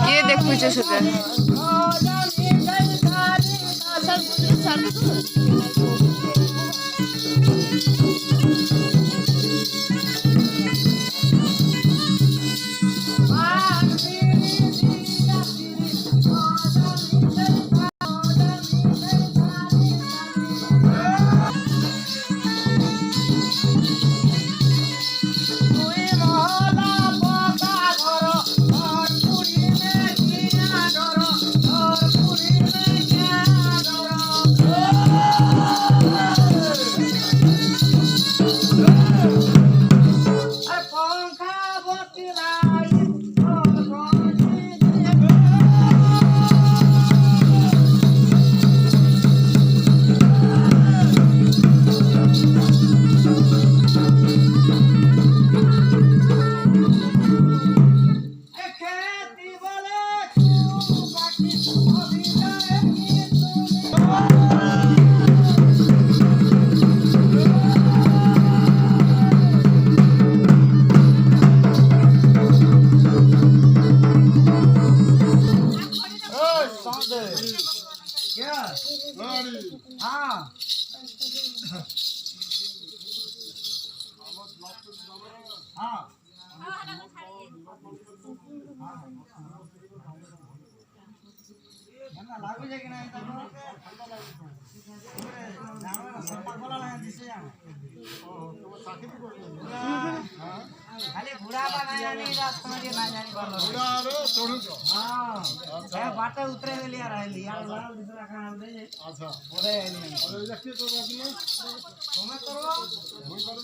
ये देख पीछे से लागू जाए कि नहीं तो संपर्क वाला नहीं दिसे जाए खाली घोड़ा बनाया नहीं रात में ये ना जाने वाला घोड़ा रे छोड़ू जो हां अच्छा बाटे उतरे ले लिया रहे लिया वाला दूसरा खाना दे अच्छा बोले नहीं और देखिए तो बाकी में तुम्हें करो